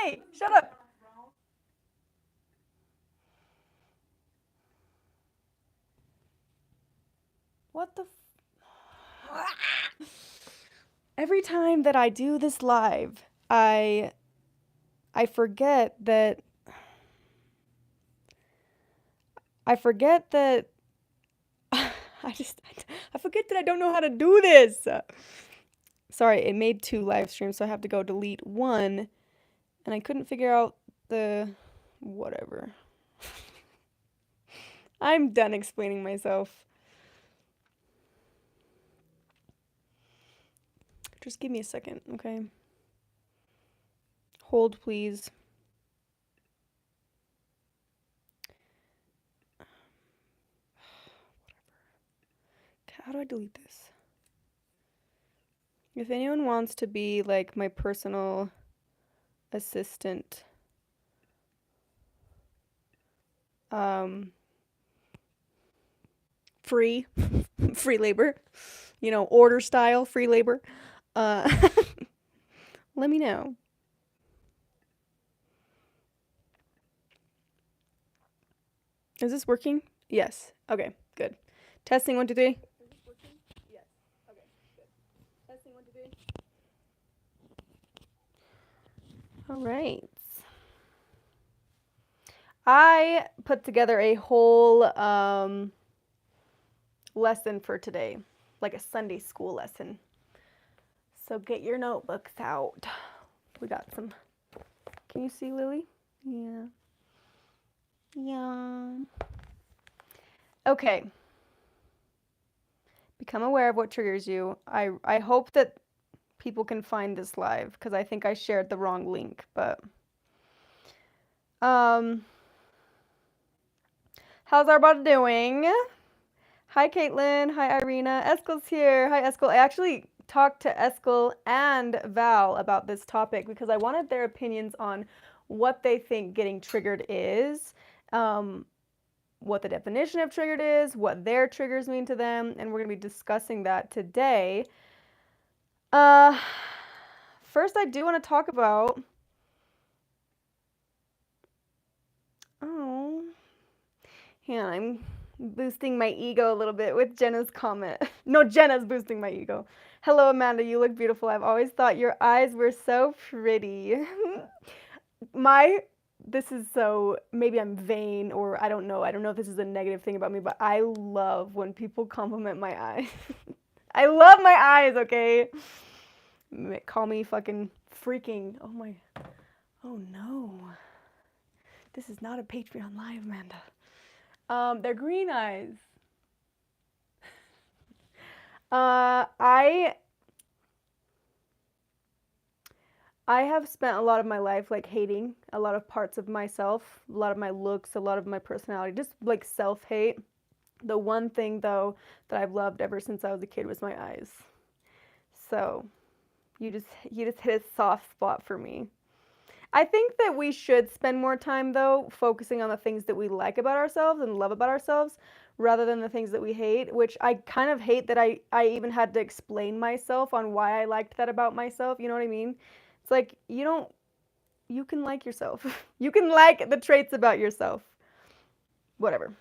Hey, shut up. What the Every time that I do this live, I forget that I forget that I forget that I don't know how to do this. Sorry, it made 2 live streams, so I have to go delete one, and I couldn't figure out the whatever. I'm done explaining myself. Just give me a second, okay? Hold, please. How do I delete this? If anyone wants to be like my personal assistant, free free labor, order style free labor, uh let me know. Is this working? Yes. Okay, good. Testing 1 2 3. Is this working? Yes. Okay, good. Testing 1 2 3. All right. I put together a whole lesson for today, like a Sunday school lesson. So get your notebooks out. We got some. Can you see, Lily? Yeah. Yeah. Okay. Become aware of what triggers you. I hope that people can find this live because I think I shared the wrong link, but how's everybody doing? Hi Caitlin, hi Irina, Eskel's here. Hi Eskel. I actually talked to Eskel and Val about this topic because I wanted their opinions on what they think getting triggered is, what the definition of triggered is, what their triggers mean to them, and we're going to be discussing that today. First I do want to talk about, I'm boosting my ego a little bit with Jenna's comment. No, Jenna's boosting my ego. Hello, Amanda, you look beautiful. I've always thought your eyes were so pretty. This is so, maybe I'm vain or I don't know if this is a negative thing about me, but I love when people compliment my eyes. I love my eyes, okay? Call me fucking freaking, oh no. This is not a Patreon live, Amanda. They're green eyes. I have spent a lot of my life like hating a lot of parts of myself, a lot of my looks, a lot of my personality, just like self-hate. The one thing though that I've loved ever since I was a kid was my eyes. So, you just hit a soft spot for me. I think that we should spend more time though focusing on the things that we like about ourselves and love about ourselves rather than the things that we hate, which I kind of hate that I even had to explain myself on why I liked that about myself, you know what I mean? It's like you can like yourself. You can like the traits about yourself. Whatever.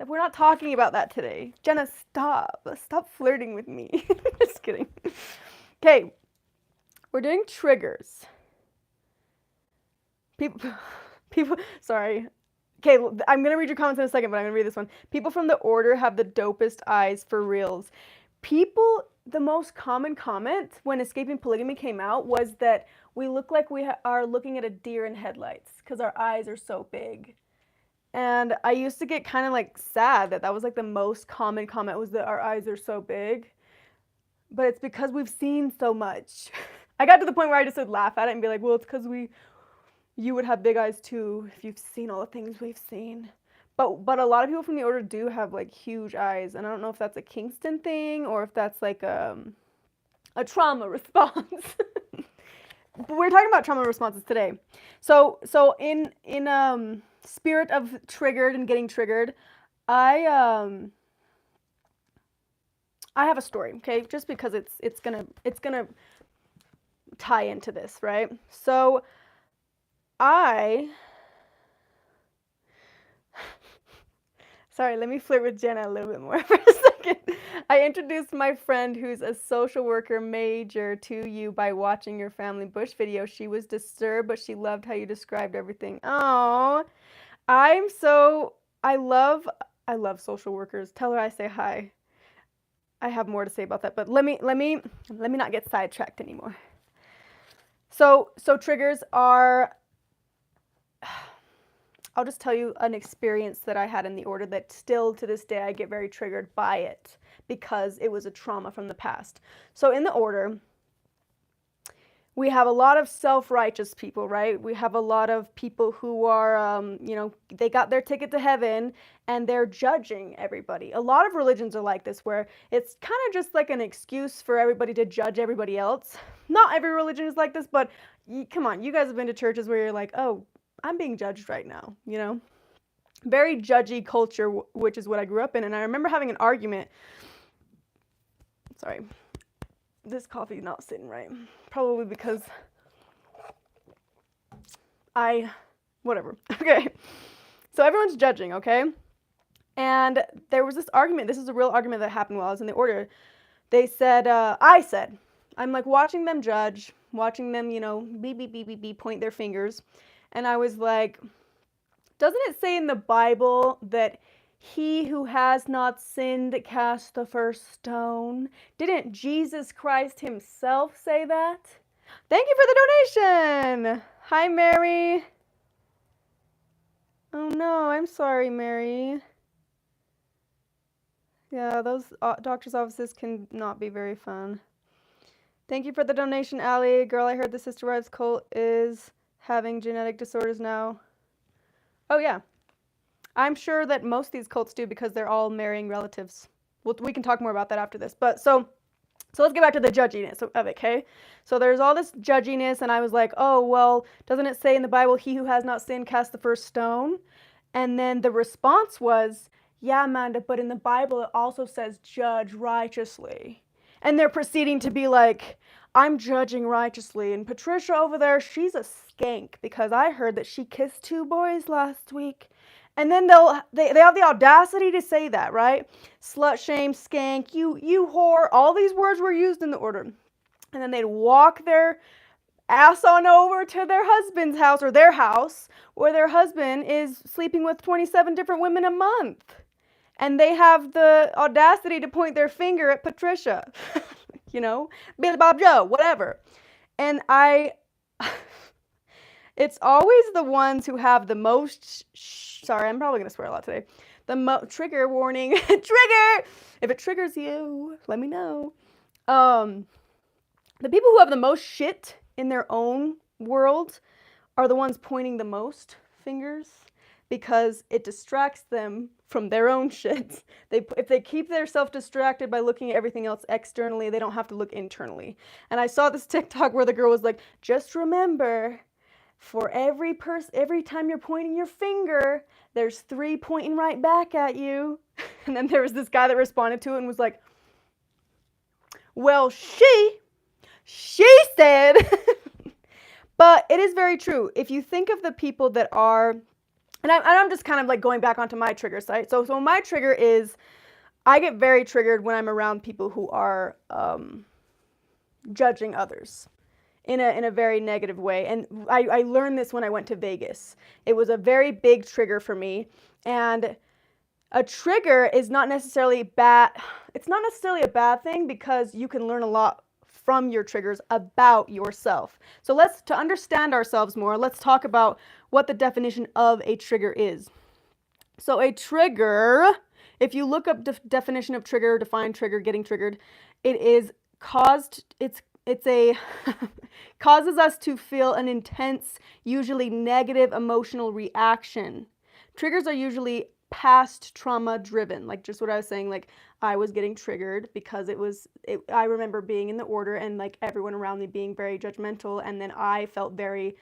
We're not talking about that today. Jenna, stop. Stop flirting with me. Just kidding. Okay. We're doing triggers. People, sorry. Okay, I'm going to read your comments in a second, but I'm going to read this one. People from the order have the dopest eyes for reals. The most common comment when Escaping Polygamy came out was that we look like we are looking at a deer in headlights because our eyes are so big. And I used to get kind of like sad that was like the most common comment was that our eyes are so big. But it's because we've seen so much. I got to the point where I just would laugh at it and be like, well, it's because you would have big eyes too if you've seen all the things we've seen. But a lot of people from the order do have like huge eyes, and I don't know if that's a Kingston thing or if that's like a trauma response. But we're talking about trauma responses today. So in spirit of triggered and getting triggered, I have a story, okay? Just because it's gonna tie into this, right? So I Sorry, let me flirt with Jenna a little bit more for a second. I introduced my friend who's a social worker major to you by watching your family bush video. She was disturbed, but she loved how you described everything. Oh, I'm so I love social workers. Tell her I say hi. I have more to say about that, but let me not get sidetracked anymore. So triggers are I'll just tell you an experience that I had in the order that still to this day I get very triggered by it because it was a trauma from the past. So in the order, we have a lot of self-righteous people, right? We have a lot of people who are, they got their ticket to heaven and they're judging everybody. A lot of religions are like this, where it's kind of just like an excuse for everybody to judge everybody else. Not every religion is like this, but come on, you guys have been to churches where you're like, oh, I'm being judged right now, you know? Very judgy culture, which is what I grew up in. And I remember having an argument. Sorry, this coffee's not sitting right. Probably because whatever. Okay, so everyone's judging, okay? And there was this argument. This is a real argument that happened while I was in the order. They said, I'm like watching them judge, watching them, beep, beep, beep, beep, beep, point their fingers. And I was like, doesn't it say in the Bible that he who has not sinned cast the first stone? Didn't Jesus Christ himself say that? Thank you for the donation. Hi, Mary. Oh no, I'm sorry, Mary. Yeah, those doctor's offices can not be very fun. Thank you for the donation, Allie. Girl, I heard the Sister Wives cult is having genetic disorders now. Oh yeah. I'm sure that most of these cults do because they're all marrying relatives. We can talk more about that after this. But so let's get back to the judginess of it, okay? So there's all this judginess, and I was like, oh, well, doesn't it say in the Bible, he who has not sinned cast the first stone? And then the response was, yeah, Amanda, but in the Bible it also says judge righteously. And they're proceeding to be like, I'm judging righteously, and Patricia over there, she's a skank because I heard that she kissed 2 boys last week. And then they have the audacity to say that, right? Slut shame, skank, you whore, all these words were used in the order. And then they'd walk their ass on over to their husband's house or their house where their husband is sleeping with 27 different women a month. And they have the audacity to point their finger at Patricia, Billy Bob Joe, whatever. And it's always the ones who have the most, sorry, I'm probably going to swear a lot today. Trigger warning, trigger! If it triggers you, let me know. The people who have the most shit in their own world are the ones pointing the most fingers because it distracts them from their own shit. If they keep themselves distracted by looking at everything else externally, they don't have to look internally. And I saw this TikTok where the girl was like, just remember, for every time you're pointing your finger, there's 3 pointing right back at you. And then there was this guy that responded to it and was like, well, she said. But it is very true. If you think of the people that are, and I'm just kind of like going back onto my trigger site. So my trigger is, I get very triggered when I'm around people who are judging others in a very negative way. And I learned this when I went to Vegas. It was a very big trigger for me. And a trigger is not necessarily bad. It's not necessarily a bad thing because you can learn a lot from your triggers about yourself. So to understand ourselves more, let's talk about what the definition of a trigger is. So a trigger, if you look up definition of trigger, define trigger, getting triggered, it is causes us to feel an intense, usually negative emotional reaction. Triggers are usually past trauma driven, like just what I was saying, like I was getting triggered because I remember being in the order and like everyone around me being very judgmental, and then I felt very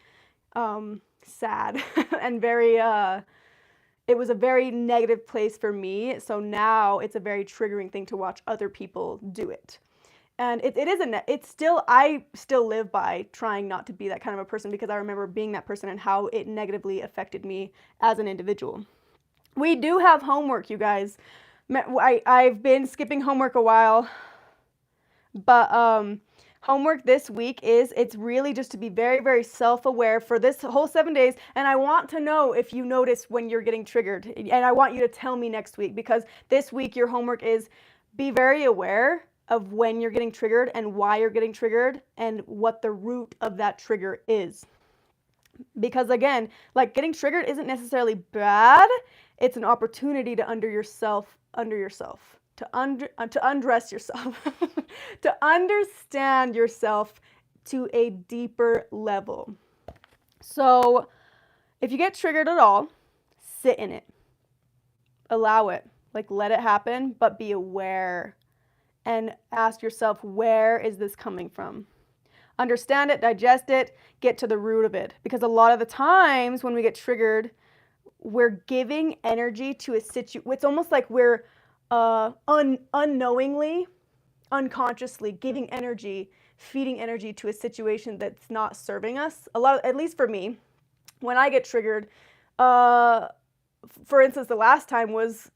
sad and very it was a very negative place for me. So now it's a very triggering thing to watch other people do it. And I still live by trying not to be that kind of a person, because I remember being that person and how it negatively affected me as an individual. We do have homework, you guys. I've been skipping homework a while, but homework this week it's really just to be very, very self-aware for this whole 7 days. And I want to know if you notice when you're getting triggered. And I want you to tell me next week, because this week your homework is be very aware of when you're getting triggered and why you're getting triggered and what the root of that trigger is. Because again, like, getting triggered isn't necessarily bad. It's an opportunity to under yourself, to undress yourself, to understand yourself to a deeper level. So if you get triggered at all, sit in it. Allow it. Like, let it happen, but be aware. And ask yourself, where is this coming from? Understand it, digest it, get to the root of it. Because a lot of the times when we get triggered, we're giving energy to a situation. It's almost like we're unknowingly, unconsciously giving energy, feeding energy to a situation that's not serving us. At least for me, when I get triggered, for instance, the last time was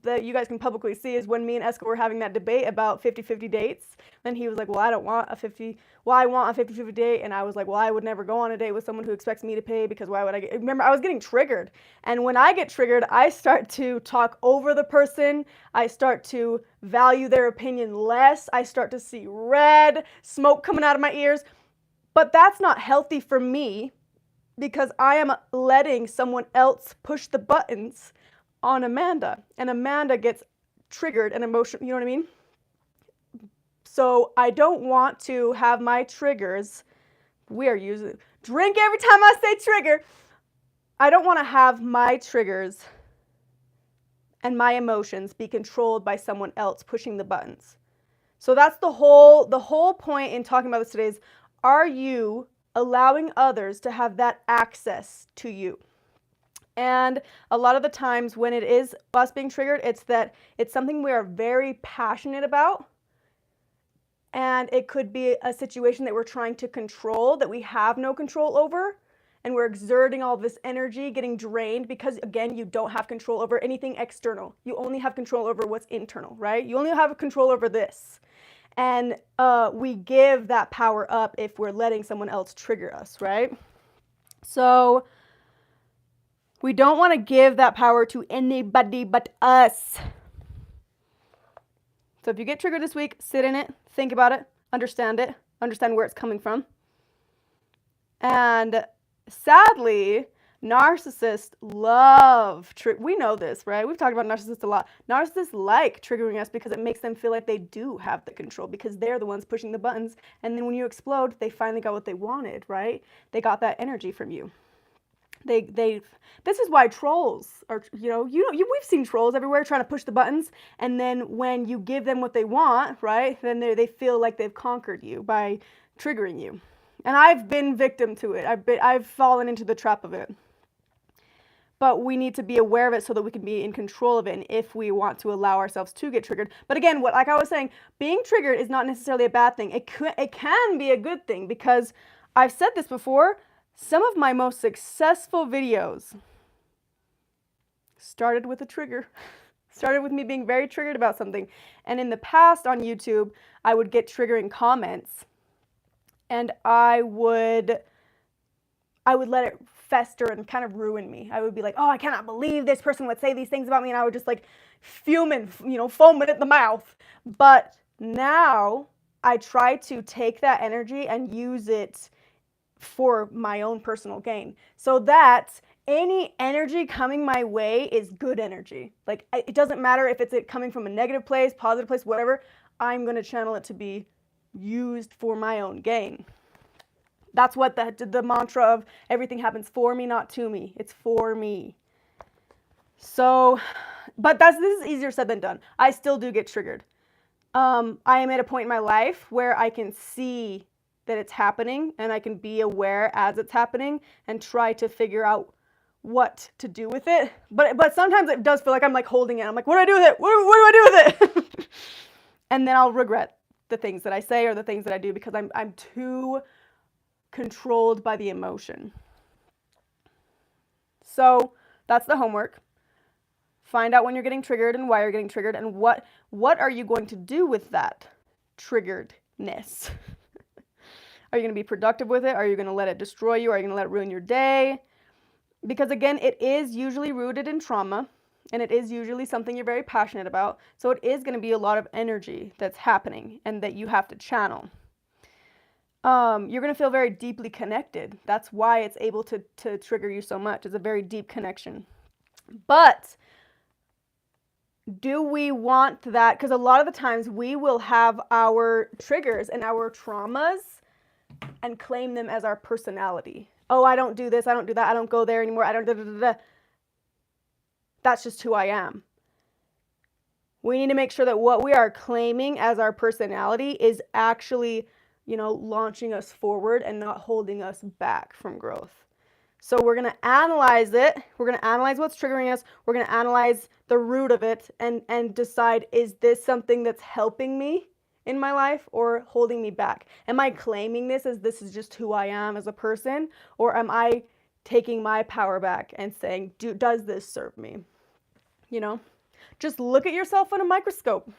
that you guys can publicly see is when me and Eska were having that debate about 50-50 dates. And he was like, well, I want a 50-50 date. And I was like, well, I would never go on a date with someone who expects me to pay, because why would I remember, I was getting triggered. And when I get triggered, I start to talk over the person. I start to value their opinion less. I start to see red, smoke coming out of my ears. But that's not healthy for me, because I am letting someone else push the buttons on Amanda, and Amanda gets triggered and emotional, you know what I mean? So I don't want to have my triggers, drink every time I say trigger. I don't want to have my triggers and my emotions be controlled by someone else pushing the buttons. So that's the whole point in talking about this today is, are you allowing others to have that access to you? And a lot of the times when it is us being triggered, it's something we are very passionate about. And it could be a situation that we're trying to control, that we have no control over. And we're exerting all this energy, getting drained, because again, you don't have control over anything external. You only have control over what's internal, right? You only have control over this. And we give that power up if we're letting someone else trigger us, right? So we don't want to give that power to anybody but us. So if you get triggered this week, sit in it, think about it, understand where it's coming from. And sadly, narcissists love, we know this, right? We've talked about narcissists a lot. Narcissists like triggering us because it makes them feel like they do have the control, because they're the ones pushing the buttons. And then when you explode, they finally got what they wanted, right? They got that energy from you. This is why trolls are, we've seen trolls everywhere trying to push the buttons, and then when you give them what they want, right, then they feel like they've conquered you by triggering you. And I've been victim to it. I've fallen into the trap of it. But we need to be aware of it so that we can be in control of it, and if we want to allow ourselves to get triggered. But again, like I was saying, being triggered is not necessarily a bad thing. It can be a good thing, because I've said this before, some of my most successful videos started with a trigger. Started with me being very triggered about something. And in the past on YouTube, I would get triggering comments, and I would let it fester and kind of ruin me. I would be like, oh, I cannot believe this person would say these things about me, and I would just like fuming, foaming at the mouth. But now I try to take that energy and use it for my own personal gain, so that any energy coming my way is good energy. Like, it doesn't matter if it's coming from a negative place, positive place, whatever. I'm going to channel it to be used for my own gain. That's what the mantra of everything happens for me, not to me. It's for me. So, but this is easier said than done. I still do get triggered. I am at a point in my life where I can see that it's happening, and I can be aware as it's happening and try to figure out what to do with it. But sometimes it does feel like I'm like holding it. I'm like, what do I do with it? What do I do with it? And then I'll regret the things that I say or the things that I do because I'm too controlled by the emotion. So that's the homework. Find out when you're getting triggered and why you're getting triggered, and what are you going to do with that triggeredness? Are you going to be productive with it? Are you going to let it destroy you? Are you going to let it ruin your day? Because again, it is usually rooted in trauma, and it is usually something you're very passionate about. So it is going to be a lot of energy that's happening and that you have to channel. You're going to feel very deeply connected. That's why it's able to trigger you so much. It's a very deep connection. But do we want that? Because a lot of the times we will have our triggers and our traumas and claim them as our personality. Oh, I don't do this, I don't do that, I don't go there anymore, I don't da da da da. That's just who I am. We need to make sure that what we are claiming as our personality is actually, launching us forward and not holding us back from growth. So we're going to analyze it. We're going to analyze what's triggering us. We're going to analyze the root of it and decide, is this something that's helping me in my life or holding me back? Am I claiming this as this is just who I am as a person? Or am I taking my power back and saying, does this serve me? Just look at yourself on a microscope.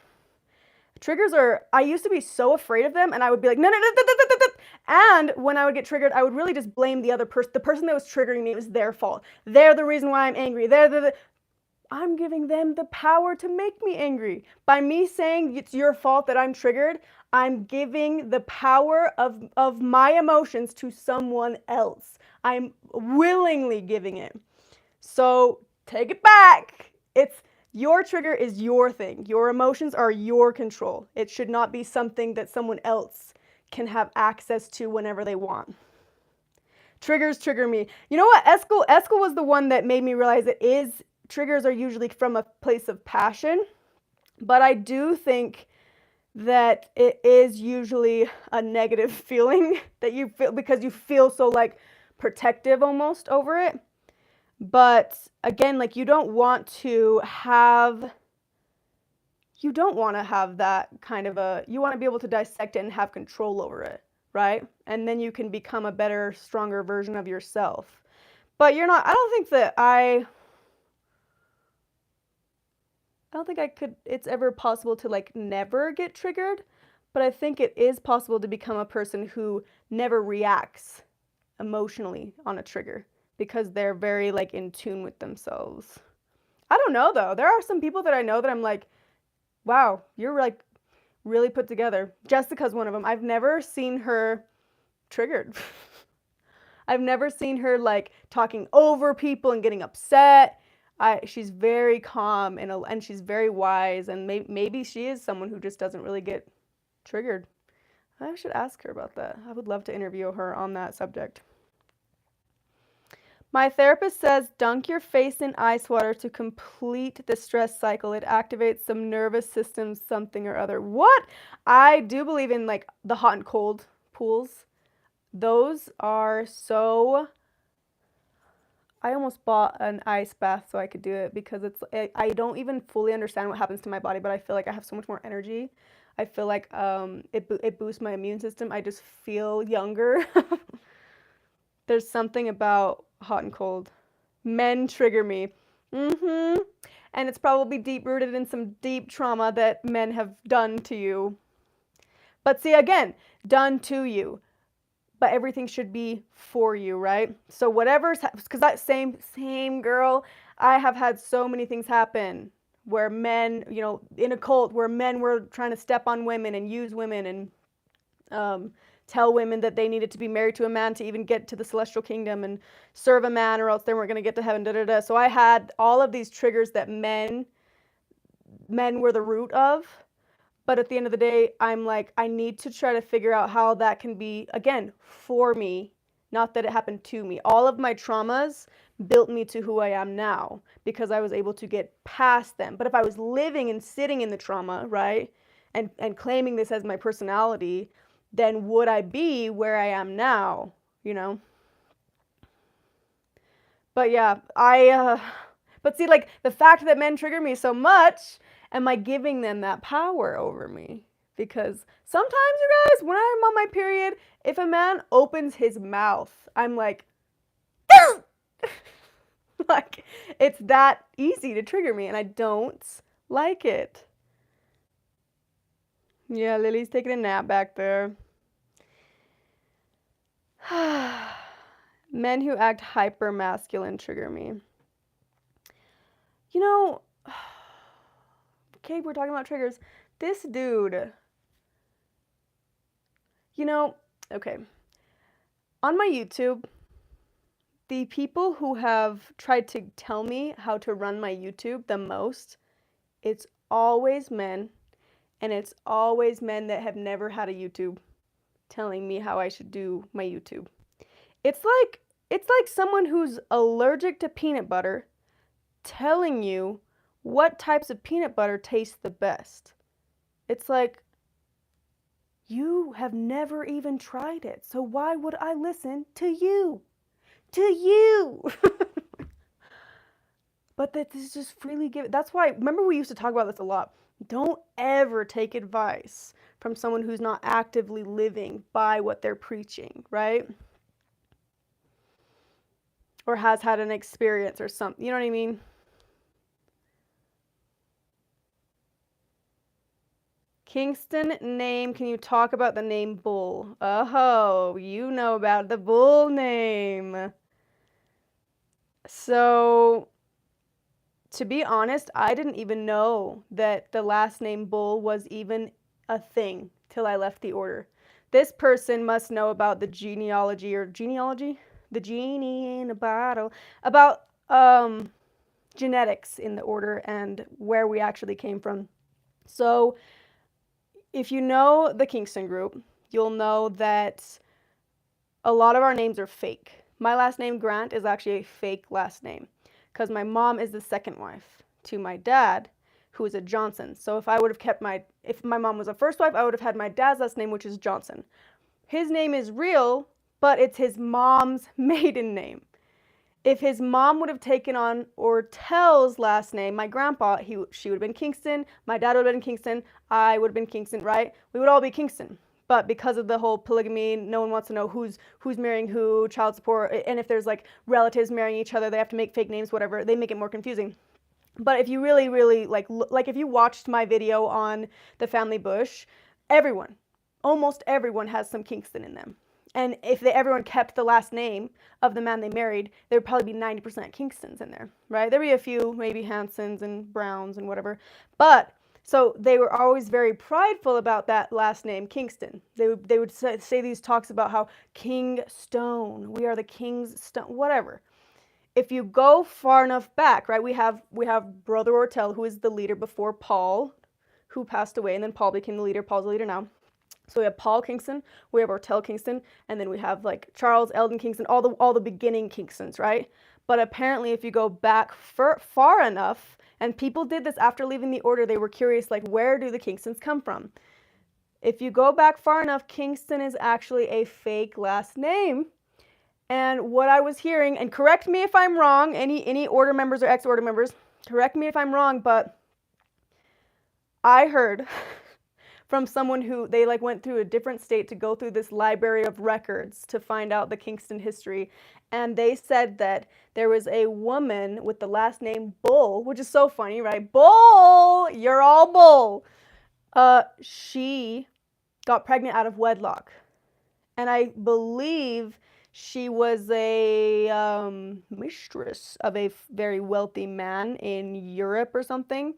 Triggers I used to be so afraid of them, and I would be like, no, no, no, no, no, no, no. And when I would get triggered, I would really just blame the other person. The person that was triggering me, it was their fault. They're the reason why I'm angry. I'm giving them the power to make me angry. By me saying it's your fault that I'm triggered, I'm giving the power of my emotions to someone else. I'm willingly giving it. So take it back. Your trigger is your thing. Your emotions are your control. It should not be something that someone else can have access to whenever they want. Triggers trigger me. You know what? Eskel was the one that made me realize triggers are usually from a place of passion, but I do think that it is usually a negative feeling that you feel because you feel so protective almost over it. But again, you don't want to have that kind of you want to be able to dissect it and have control over it, right? And then you can become a better, stronger version of yourself. But I don't think it's ever possible to never get triggered, but I think it is possible to become a person who never reacts emotionally on a trigger, because they're very in tune with themselves. I don't know though. There are some people that I know that I'm like, wow, you're really put together. Jessica's one of them. I've never seen her triggered. I've never seen her talking over people and getting upset. She's very calm and she's very wise, and maybe she is someone who just doesn't really get triggered. I should ask her about that. I would love to interview her on that subject. My therapist says dunk your face in ice water to complete the stress cycle. It activates some nervous system, something or other. What? I do believe in the hot and cold pools. Those are so... I almost bought an ice bath so I could do it because I don't even fully understand what happens to my body, but I feel like I have so much more energy. I feel like it boosts my immune system. I just feel younger. There's something about hot and cold. Men trigger me. And it's probably deep-rooted in some deep trauma that men have done to you. But see, again, done to you. But everything should be for you, right? So whatever's, because that same girl, I have had so many things happen where men, in a cult, where men were trying to step on women and use women and tell women that they needed to be married to a man to even get to the celestial kingdom and serve a man or else they weren't going to get to heaven, da da da. So I had all of these triggers that men were the root of. But at the end of the day, I'm like, I need to try to figure out how that can be, again, for me, not that it happened to me. All of my traumas built me to who I am now because I was able to get past them. But if I was living and sitting in the trauma, right, and claiming this as my personality, then would I be where I am now, But yeah, but see, the fact that men trigger me so much, am I giving them that power over me? Because sometimes, you guys, when I'm on my period, if a man opens his mouth, I'm like, like, it's that easy to trigger me, and I don't like it. Yeah, Lily's taking a nap back there. Men who act hyper masculine trigger me. You know, okay, we're talking about triggers. This dude, okay. On my YouTube, the people who have tried to tell me how to run my YouTube the most, it's always men, and it's always men that have never had a YouTube telling me how I should do my YouTube. It's like someone who's allergic to peanut butter telling you what types of peanut butter taste the best. It's like, you have never even tried it, so why would I listen to you? To you! But that is just freely given. That's why, remember we used to talk about this a lot. Don't ever take advice from someone who's not actively living by what they're preaching, right? Or has had an experience or something, you know what I mean? Kingston name, can you talk about the name Bull? Oh, you know about the Bull name. So, to be honest, I didn't even know that the last name Bull was even a thing till I left the order. This person must know about the genealogy, the genie in a bottle, about genetics in the order and where we actually came from. So if you know the Kingston group, you'll know that a lot of our names are fake. My last name, Grant, is actually a fake last name because my mom is the second wife to my dad, who is a Johnson. So if my mom was a first wife, I would have had my dad's last name, which is Johnson. His name is real, but it's his mom's maiden name. If his mom would have taken on Ortel's last name, my grandpa, she would have been Kingston, my dad would have been Kingston, I would have been Kingston, right? We would all be Kingston. But because of the whole polygamy, no one wants to know who's marrying who, child support, and if there's like relatives marrying each other, they have to make fake names, whatever. They make it more confusing. But if you really, really like if you watched my video on the family bush, almost everyone has some Kingston in them. And if everyone kept the last name of the man they married, there would probably be 90% Kingstons in there, right? There'd be a few, maybe Hansons and Browns and whatever. But, so they were always very prideful about that last name, Kingston. They would say these talks about how King Stone, we are the King's Stone, whatever. If you go far enough back, right, we have Brother Ortel, who is the leader before Paul, who passed away, and then Paul became the leader. Paul's the leader now. So we have Paul Kingston, we have Ortel Kingston, and then we have like Charles Eldon Kingston, all the beginning Kingstons, right? But apparently if you go back far enough, and people did this after leaving the order, they were curious, like, where do the Kingstons come from? If you go back far enough, Kingston is actually a fake last name. And what I was hearing, and correct me if I'm wrong, any order members or ex-order members, correct me if I'm wrong, but I heard from someone who they like went through a different state to go through this library of records to find out the Kingston history, and they said that there was a woman with the last name Bull, which is so funny, right? Bull, you're all Bull. She got pregnant out of wedlock, and I believe she was a mistress of a very wealthy man in Europe or something.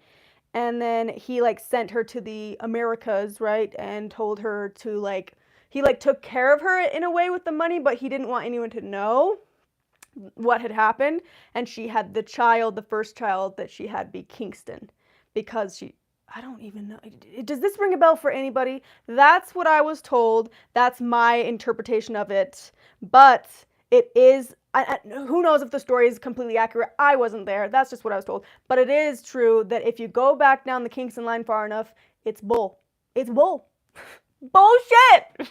And then he like sent her to the Americas, right? And told her to like, he like took care of her in a way with the money, but he didn't want anyone to know what had happened. And she had the first child that she had be Kingston because I don't even know. Does this ring a bell for anybody? That's what I was told. That's my interpretation of it. But it is, who knows if the story is completely accurate. I wasn't there. That's just what I was told. But it is true that if you go back down the Kingston line far enough, it's Bull. It's Bull. Bullshit!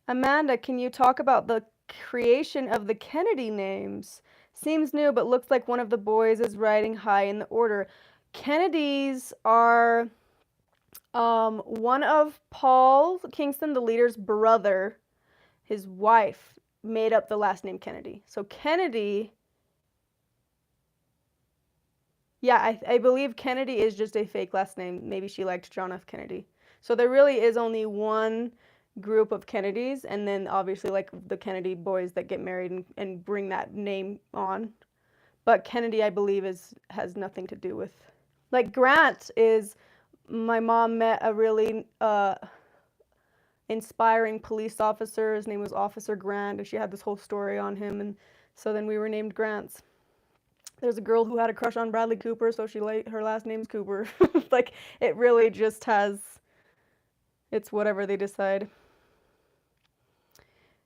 Amanda, can you talk about the creation of the Kennedy names? Seems new, but looks like one of the boys is riding high in the order. Kennedys are one of Paul Kingston, the leader's brother. His wife made up the last name Kennedy. So Kennedy, yeah, I believe Kennedy is just a fake last name. Maybe she liked John F. Kennedy. So there really is only one group of Kennedys, and then obviously like the Kennedy boys that get married and bring that name on. But Kennedy, I believe, has nothing to do with, like, Grant is, my mom met a really inspiring police officer. His name was Officer Grant, and she had this whole story on him, and so then we were named Grants. There's a girl who had a crush on Bradley Cooper, so her last name's Cooper. Like, it really just has, it's whatever they decide.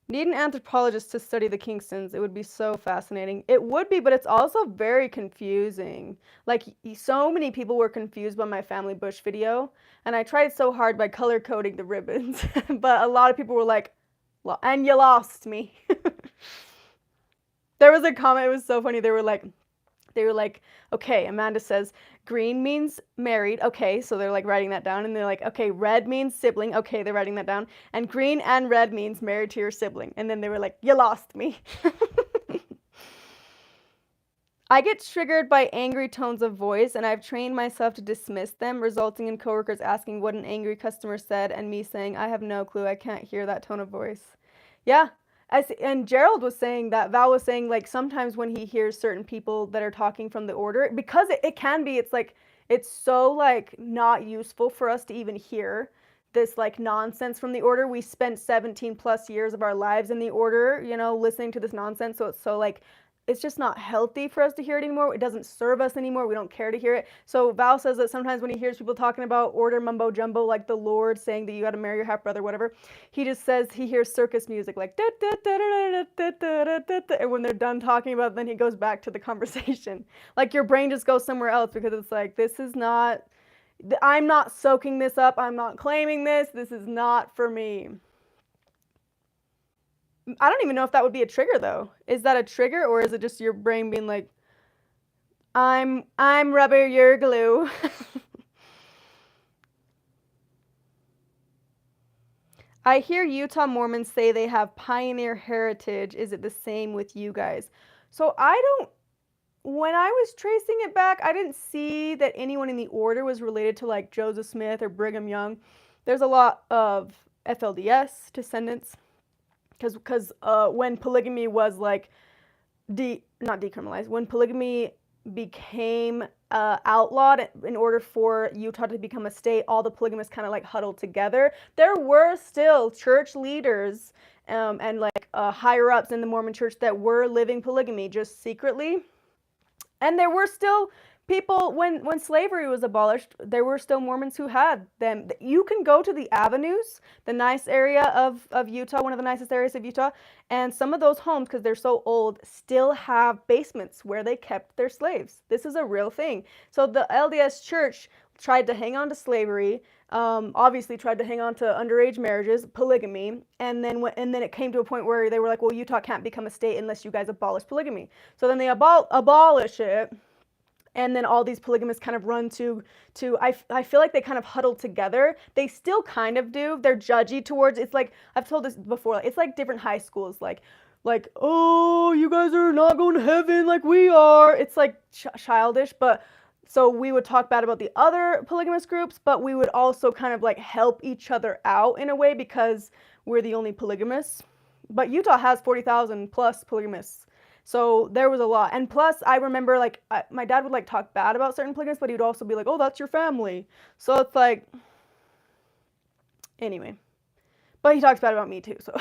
Need an anthropologist to study the Kingstons. It would be so fascinating. It would be, but it's also very confusing. Like, so many people were confused by my family bush video, and I tried so hard by color coding the ribbons, but a lot of people were like, and you lost me. There was a comment, it was so funny. They were like, okay, Amanda says, green means married. Okay, so they're like writing that down, and they're like, okay, red means sibling. Okay, they're writing that down. And green and red means married to your sibling. And then they were like, you lost me. I get triggered by angry tones of voice, and I've trained myself to dismiss them, resulting in coworkers asking what an angry customer said, and me saying, I have no clue, I can't hear that tone of voice. Yeah. And Gerald was saying that, Val was saying, like, sometimes when he hears certain people that are talking from the order, because it can be, it's like, it's so, like, not useful for us to even hear this, like, nonsense from the order. We spent 17 plus years of our lives in the order, you know, listening to this nonsense. So it's so, like, it's just not healthy for us to hear it anymore. It doesn't serve us anymore. We don't care to hear it. So Val says that sometimes when he hears people talking about order mumbo jumbo, like the Lord saying that you got to marry your half brother, whatever, he just says he hears circus music, like da, da, da, da, da, da, da, da, da, and when they're done talking about it, then he goes back to the conversation. Like, your brain just goes somewhere else, because it's like, this is not, I'm not soaking this up. I'm not claiming this. This is not for me. I don't even know if that would be a trigger, though. Is that a trigger, or is it just your brain being like, I'm rubber, you're glue? I hear Utah Mormons say they have pioneer heritage. Is it the same with you guys? So when I was tracing it back, I didn't see that anyone in the order was related to, like, Joseph Smith or Brigham Young. There's a lot of FLDS descendants. Because when polygamy was, like, not decriminalized, when polygamy became outlawed in order for Utah to become a state, all the polygamists kind of, like, huddled together. There were still church leaders and, like, higher ups in the Mormon church that were living polygamy just secretly. And there were still people, when slavery was abolished, there were still Mormons who had them. You can go to the Avenues, the nice area of Utah, one of the nicest areas of Utah, and some of those homes, because they're so old, still have basements where they kept their slaves. This is a real thing. So the LDS Church tried to hang on to slavery, obviously tried to hang on to underage marriages, polygamy, and then it came to a point where they were like, well, Utah can't become a state unless you guys abolish polygamy. So then they abolish it. And then all these polygamists kind of run to I feel like they kind of huddle together. They still kind of do. They're judgy towards, it's like, I've told this before, it's like different high schools, like, oh, you guys are not going to heaven like we are. It's like childish, but so we would talk bad about the other polygamous groups, but we would also kind of, like, help each other out in a way because we're the only polygamists. But Utah has 40,000 plus polygamists. So there was a lot. And plus, I remember, like, my dad would, like, talk bad about certain polygamists, but he would also be like, oh, that's your family. So it's like, anyway. But he talks bad about me too, so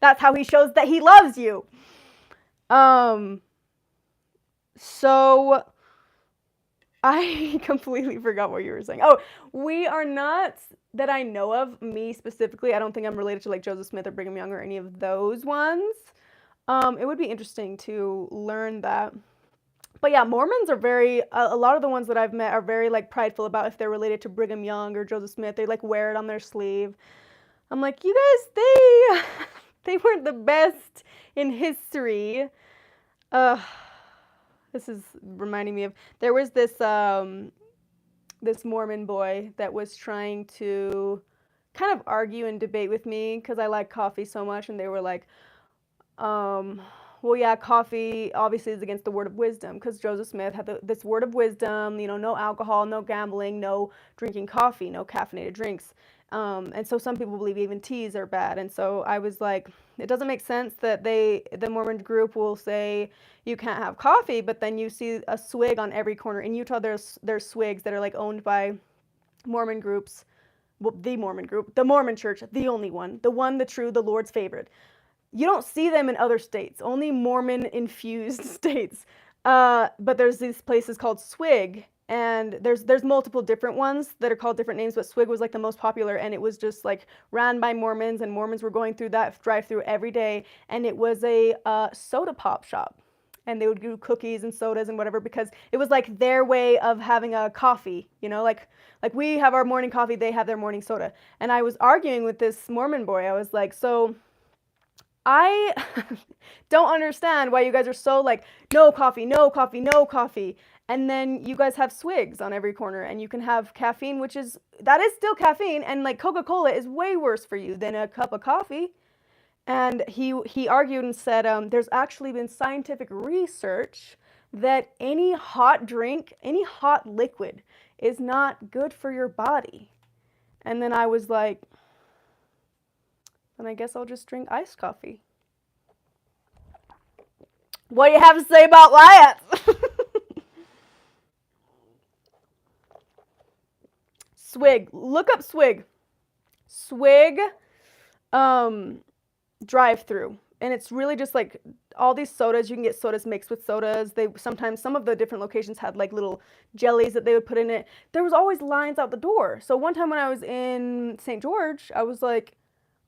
that's how he shows that he loves you. So I completely forgot what you were saying. Oh, we are not, that I know of, me specifically, I don't think I'm related to, like, Joseph Smith or Brigham Young or any of those ones. It would be interesting to learn that. But yeah, Mormons are very, a lot of the ones that I've met are very, like, prideful about if they're related to Brigham Young or Joseph Smith. They, like, wear it on their sleeve. I'm like, you guys, they weren't the best in history. Uh, this is reminding me of, there was this Mormon boy that was trying to kind of argue and debate with me because I like coffee so much, and they were like, um, well, yeah, coffee obviously is against the word of wisdom because Joseph Smith had this word of wisdom, no alcohol, no gambling, no drinking coffee, no caffeinated drinks. And so some people believe even teas are bad. And so I was like, it doesn't make sense that the Mormon group will say you can't have coffee, but then you see a swig on every corner. In Utah, there's swigs that are like owned by Mormon groups. Well, the Mormon group, the Mormon church, the only one, the one, the true, the Lord's favorite. You don't see them in other states, only Mormon infused states. But there's these places called Swig, and there's multiple different ones that are called different names, but Swig was like the most popular, and it was just like ran by Mormons, and Mormons were going through that drive-through every day, and it was a soda pop shop. And they would do cookies and sodas and whatever because it was like their way of having a coffee, like we have our morning coffee, they have their morning soda. And I was arguing with this Mormon boy. I was like, so I don't understand why you guys are so like, no coffee, no coffee, no coffee. And then you guys have swigs on every corner and you can have caffeine, that is still caffeine. And like Coca-Cola is way worse for you than a cup of coffee. And he argued and said, there's actually been scientific research that any hot drink, any hot liquid is not good for your body. And then I was like, then I guess I'll just drink iced coffee. What do you have to say about Wyatt? Swig. Look up Swig. Swig drive-through. And it's really just like all these sodas. You can get sodas mixed with sodas. Some of the different locations had like little jellies that they would put in it. There was always lines out the door. So one time when I was in St. George, I was like,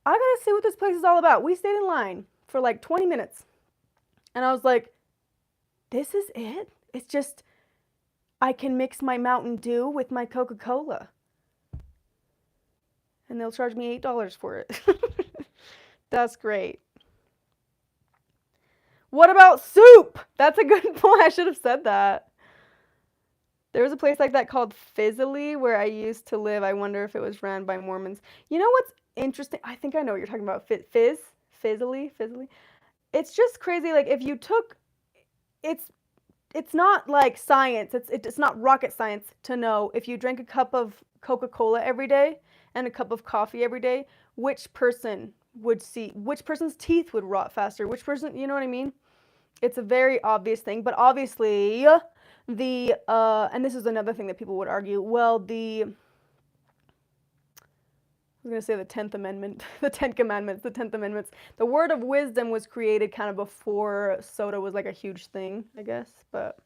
I gotta see what this place is all about. We stayed in line for like 20 minutes. And I was like, this is it? It's just, I can mix my Mountain Dew with my Coca-Cola. And they'll charge me $8 for it. That's great. What about soup? That's a good point. I should have said that. There was a place like that called Fizzily where I used to live. I wonder if it was ran by Mormons. You know what's interesting? I think I know what you're talking about. Fizzily. It's just crazy. Like if you took, it's not like science. It's not rocket science to know if you drank a cup of Coca-Cola every day and a cup of coffee every day, which person's teeth would rot faster, which person, you know what I mean? It's a very obvious thing, but obviously and this is another thing that people would argue, well, I was going to say the 10th Amendment, the 10 Commandments, the 10th Amendments. The word of wisdom was created kind of before soda was like a huge thing, I guess, but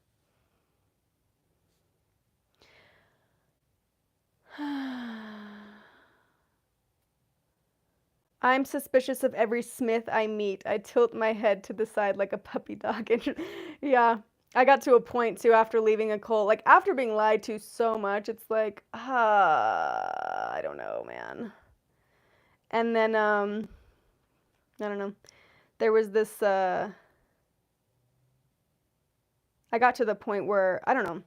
I'm suspicious of every Smith I meet. I tilt my head to the side like a puppy dog. Yeah, I got to a point too after leaving a cult, like after being lied to so much, it's like, I don't know, man. And then, I don't know. There was this, I got to the point where, I don't know.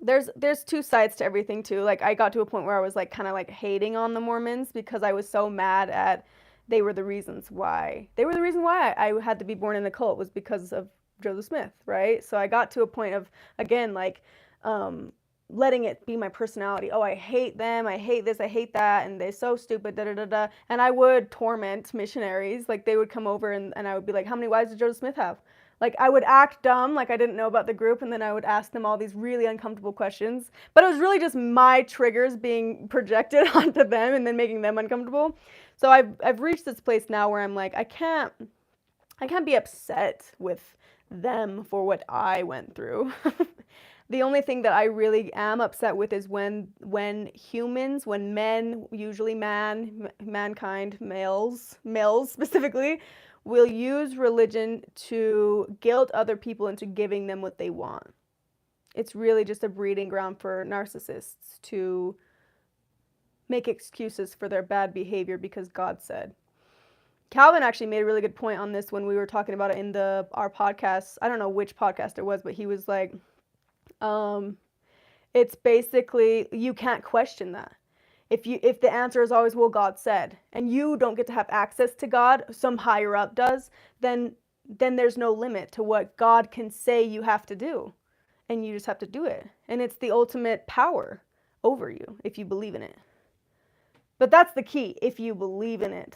There's two sides to everything too. Like I got to a point where I was like kind of like hating on the Mormons because I was so mad at they were the reason why I had to be born in a cult was because of Joseph Smith, right? So I got to a point of again like letting it be my personality. Oh, I hate them. I hate this. I hate that. And they're so stupid. Da da da da. And I would torment missionaries. Like they would come over and I would be like, how many wives did Joseph Smith have? Like I would act dumb, like I didn't know about the group, and then I would ask them all these really uncomfortable questions. But it was really just my triggers being projected onto them and then making them uncomfortable. So I've reached this place now where I'm like, I can't be upset with them for what I went through. The only thing that I really am upset with is when men, usually mankind, males specifically, will use religion to guilt other people into giving them what they want. It's really just a breeding ground for narcissists to make excuses for their bad behavior because God said. Calvin actually made a really good point on this when we were talking about it in our podcast. I don't know which podcast it was, but he was like, it's basically, you can't question that. If the answer is always, well, God said, and you don't get to have access to God, some higher up does, then there's no limit to what God can say you have to do, and you just have to do it. And it's the ultimate power over you if you believe in it. But that's the key, if you believe in it.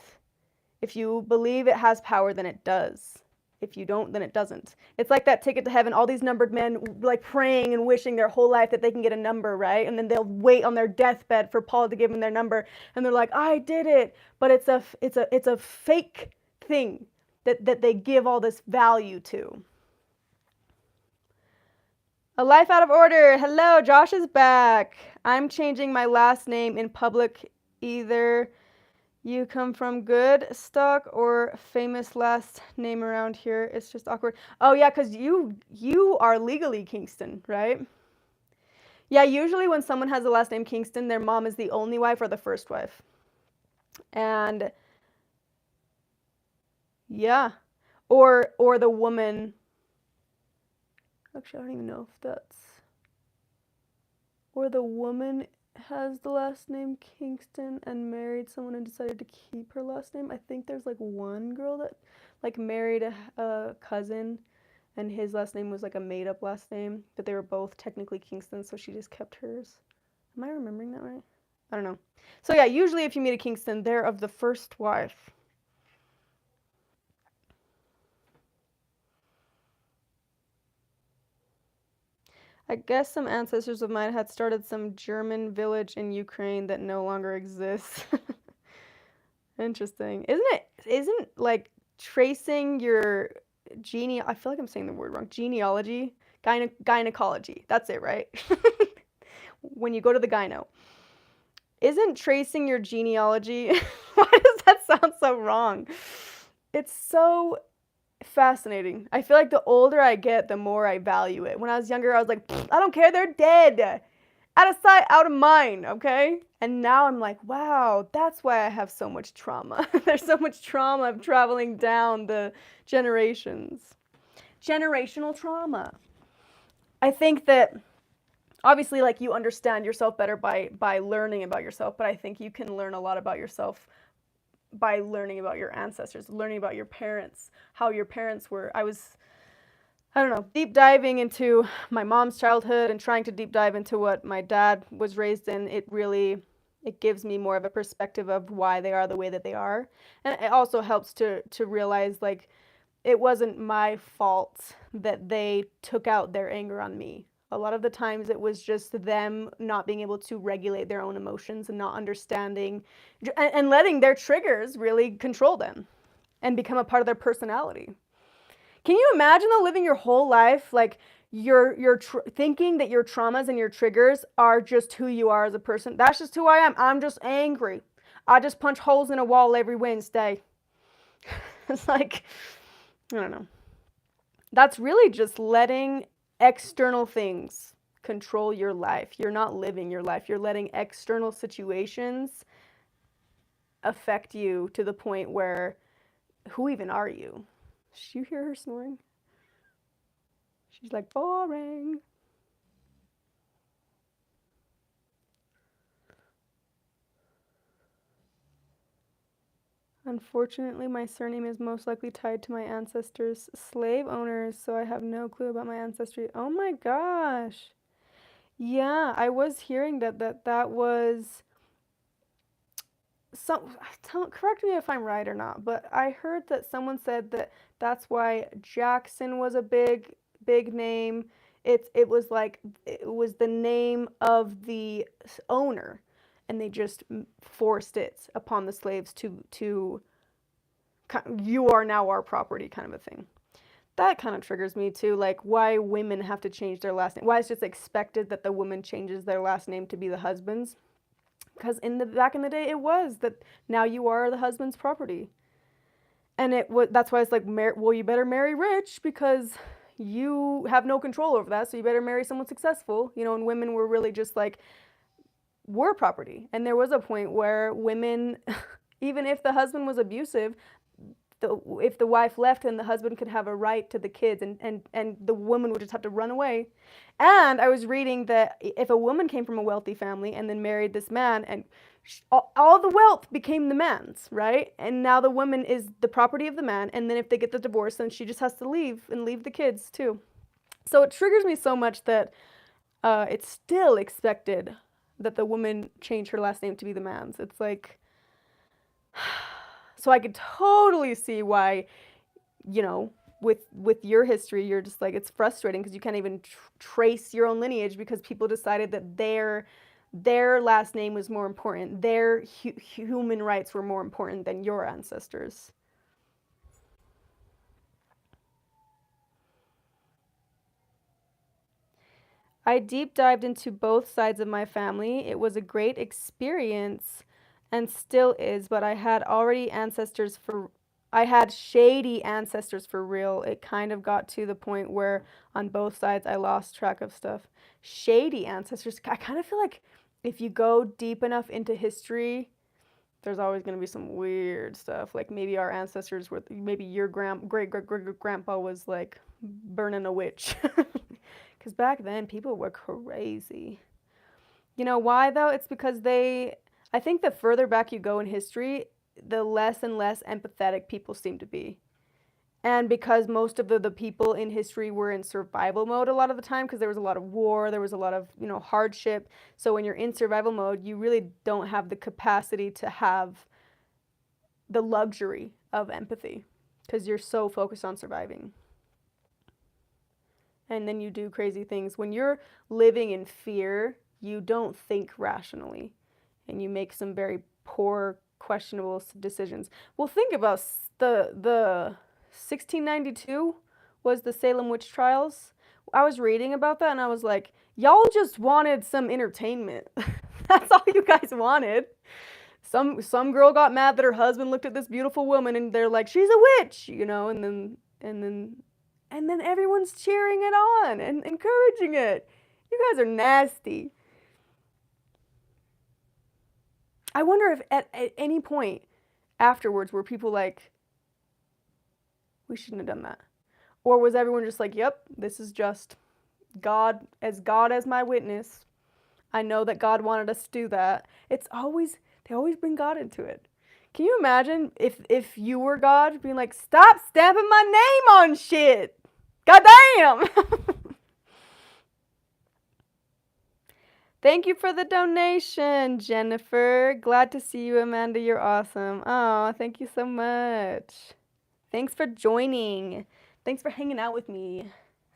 If you believe it has power, then it does. If you don't, then it doesn't. It's like that ticket to heaven, all these numbered men like praying and wishing their whole life that they can get a number, right? And then they'll wait on their deathbed for Paul to give them their number, and they're like, I did it. But it's a fake thing that they give all this value to. A life out of order. Hello, Josh is back. I'm changing my last name in public. Either you come from good stock or famous last name around here. It's just awkward. Oh yeah, because you are legally Kingston, right? Yeah, usually when someone has the last name Kingston, their mom is the only wife or the first wife. And yeah. Or the woman. Actually, I don't even know if that's. Or the woman has the last name Kingston and married someone and decided to keep her last name. I think there's like one girl that like married a cousin and his last name was like a made up last name, but they were both technically Kingston, so she just kept hers. Am I remembering that right? I don't know. So yeah, usually if you meet a Kingston, they're of the first wife. I guess some ancestors of mine had started some German village in Ukraine that no longer exists. Interesting. Isn't like tracing your I feel like I'm saying the word wrong. Genealogy? Gynecology. That's it, right? When you go to the gyno. Isn't tracing your genealogy? Why does that sound so wrong? It's so fascinating. I feel like the older I get, the more I value it. When I was younger, I was like, I don't care, they're dead. Out of sight, out of mind, okay? And now I'm like, wow, that's why I have so much trauma. There's so much trauma of traveling down the generations. Generational trauma. I think that obviously like you understand yourself better by learning about yourself, but I think you can learn a lot about yourself by learning about your ancestors, learning about your parents, how your parents were. I don't know, deep diving into my mom's childhood and trying to deep dive into what my dad was raised in. It gives me more of a perspective of why they are the way that they are. And it also helps to realize like it wasn't my fault that they took out their anger on me. A lot of the times it was just them not being able to regulate their own emotions and not understanding and letting their triggers really control them and become a part of their personality. Can you imagine though living your whole life like you're thinking that your traumas and your triggers are just who you are as a person? That's just who I am. I'm just angry. I just punch holes in a wall every Wednesday. It's like, I don't know. That's really just letting external things control your life. You're not living your life. You're letting external situations affect you to the point where, who even are you? Did you hear her snoring? She's like, boring. Unfortunately, my surname is most likely tied to my ancestors' slave owners, so I have no clue about my ancestry. Oh my gosh. Yeah, I was hearing that was some, correct me if I'm right or not, but I heard that someone said that that's why Jackson was a big name. It was like it was the name of the owner, and they just forced it upon the slaves to you are now our property kind of a thing. That kind of triggers me too, like why women have to change their last name. Why it's just expected that the woman changes their last name to be the husband's. Because back in the day, it was that now you are the husband's property, and that's why it's like, well, you better marry rich because you have no control over that, so you better marry someone successful, and women were really just like, we're property. And there was a point where women, even if the husband was abusive, if the wife left, then the husband could have a right to the kids, and the woman would just have to run away. And I was reading that if a woman came from a wealthy family and then married this man, and all the wealth became the man's, right? And now the woman is the property of the man, and then if they get the divorce, then she just has to leave and leave the kids too. So it triggers me so much that it's still expected that the woman change her last name to be the man's. It's like, so I could totally see why, you know, with your history, you're just like, it's frustrating because you can't even trace your own lineage because people decided that their last name was more important. Their human rights were more important than your ancestors. I deep dived into both sides of my family. It was a great experience and still is, but I had shady ancestors for real. It kind of got to the point where on both sides I lost track of stuff. Shady ancestors. I kind of feel like if you go deep enough into history, there's always going to be some weird stuff. Like maybe our ancestors were, maybe your great grandpa was like burning a witch. Because back then people were crazy. You know why though? It's because I think the further back you go in history, the less and less empathetic people seem to be. And because most of the people in history were in survival mode a lot of the time, because there was a lot of war, there was a lot of, you know, hardship. So when you're in survival mode, you really don't have the capacity to have the luxury of empathy because you're so focused on surviving. And then you do crazy things. When you're living in fear, you don't think rationally and you make some very poor, questionable decisions. Well, think about the 1692 was the Salem witch trials. I was reading about that and I was like, y'all just wanted some entertainment. That's all you guys wanted. Some girl got mad that her husband looked at this beautiful woman and they're like, she's a witch, you know, and then everyone's cheering it on and encouraging it. You guys are nasty. I wonder if at any point afterwards were people like, we shouldn't have done that. Or was everyone just like, yep, this is just God as my witness. I know that God wanted us to do that. They always bring God into it. Can you imagine if you were God being like, stop stamping my name on shit? God damn! Thank you for the donation, Jennifer. Glad to see you, Amanda. You're awesome. Oh, thank you so much. Thanks for joining. Thanks for hanging out with me.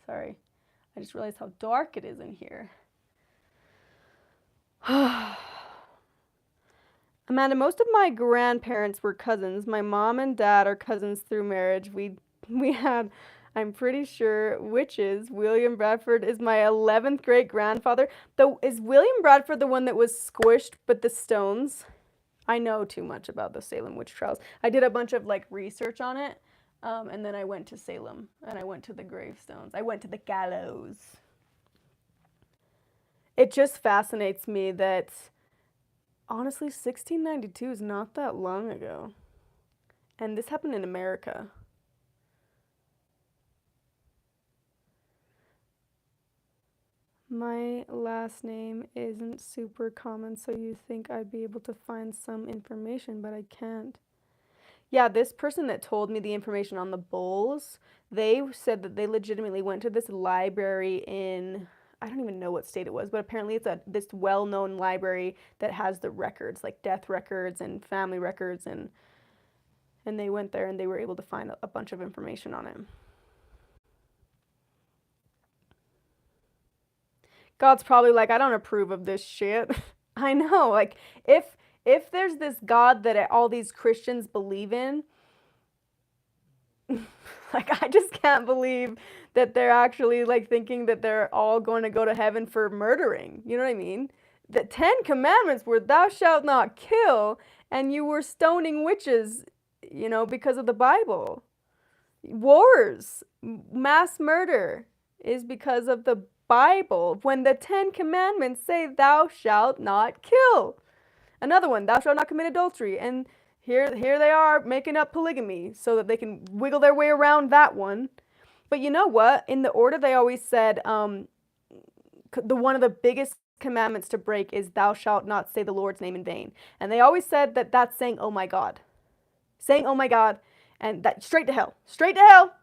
Sorry, I just realized how dark it is in here. Amanda, most of my grandparents were cousins. My mom and dad are cousins through marriage. We had, I'm pretty sure, witches. William Bradford is my 11th great grandfather. Is William Bradford the one that was squished with the stones? I know too much about the Salem witch trials. I did a bunch of like research on it, and then I went to Salem and I went to the gravestones. I went to the gallows. It just fascinates me that honestly 1692 is not that long ago, and this happened in America. My last name isn't super common, so you think I'd be able to find some information, but I can't. Yeah, this person that told me the information on the bulls, they said that they legitimately went to this library in, I don't even know what state it was, but apparently it's this well-known library that has the records, like death records and family records, and they went there and they were able to find a bunch of information on it. God's probably like, I don't approve of this shit. I know, like, if there's this God that all these Christians believe in, like, I just can't believe that they're actually, like, thinking that they're all going to go to heaven for murdering. You know what I mean? The 10 Commandments were, thou shalt not kill, and you were stoning witches, you know, because of the Bible. Wars, mass murder is because of the Bible, when the 10 Commandments say thou shalt not kill. Another one, thou shalt not commit adultery. And Here they are making up polygamy so that they can wiggle their way around that one. But you know what? In the order, they always said the one of the biggest commandments to break is thou shalt not say the Lord's name in vain. And they always said that that's saying, oh my God. Saying, oh my God. And that straight to hell. Straight to hell.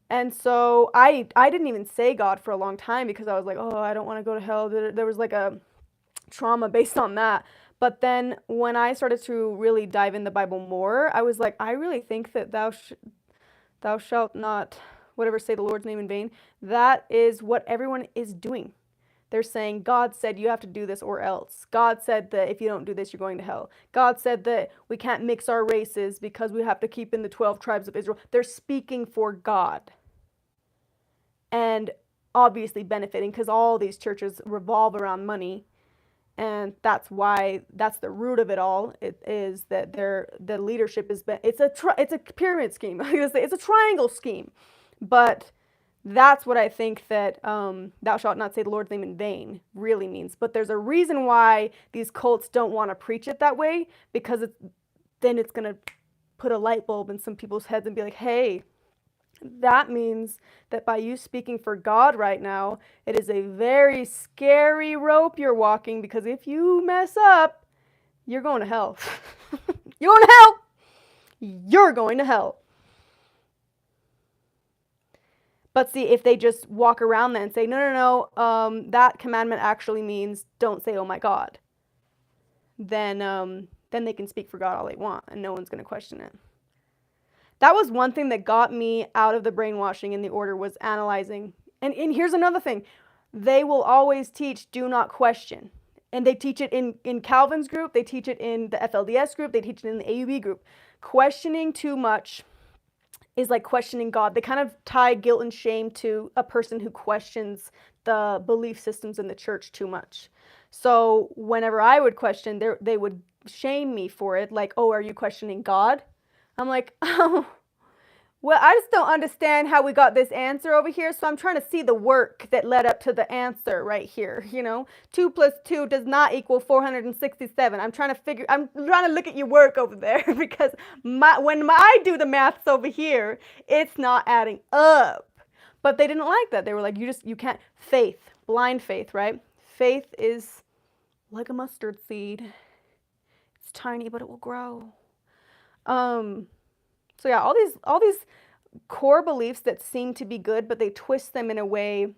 And so I didn't even say God for a long time because I was like, oh, I don't want to go to hell. There was like a trauma based on that. But then when I started to really dive in the Bible more, I was like, I really think that thou shalt not, whatever, say the Lord's name in vain. That is what everyone is doing. They're saying, God said you have to do this or else. God said that if you don't do this, you're going to hell. God said that we can't mix our races because we have to keep in the 12 tribes of Israel. They're speaking for God. And obviously benefiting because all these churches revolve around money. And that's why, that's the root of it all. It is that the leadership is, it's a pyramid scheme. It's a triangle scheme. But that's what I think that thou shalt not say the Lord's name in vain really means. But there's a reason why these cults don't want to preach it that way, because then it's going to put a light bulb in some people's heads and be like, hey, that means that by you speaking for God right now, it is a very scary rope you're walking, because if you mess up, you're going to hell. You're going to hell. You're going to hell. But see, if they just walk around that and say, no, that commandment actually means don't say, oh my God, then they can speak for God all they want and no one's going to question it. That was one thing that got me out of the brainwashing in the order, was analyzing. And here's another thing. They will always teach do not question. And they teach it in Calvin's group. They teach it in the FLDS group. They teach it in the AUB group. Questioning too much is like questioning God. They kind of tie guilt and shame to a person who questions the belief systems in the church too much. So whenever I would question, they would shame me for it. Like, oh, are you questioning God? I'm like, oh, well, I just don't understand how we got this answer over here, so I'm trying to see the work that led up to the answer right here, 2 plus 2 does not equal 467. I'm trying to look at your work over there, because when I do the maths over here, it's not adding up. But they didn't like that. They were like, you can't, blind faith, right? Faith is like a mustard seed. It's tiny, but it will grow. So yeah, all these core beliefs that seem to be good, but they twist them in a way,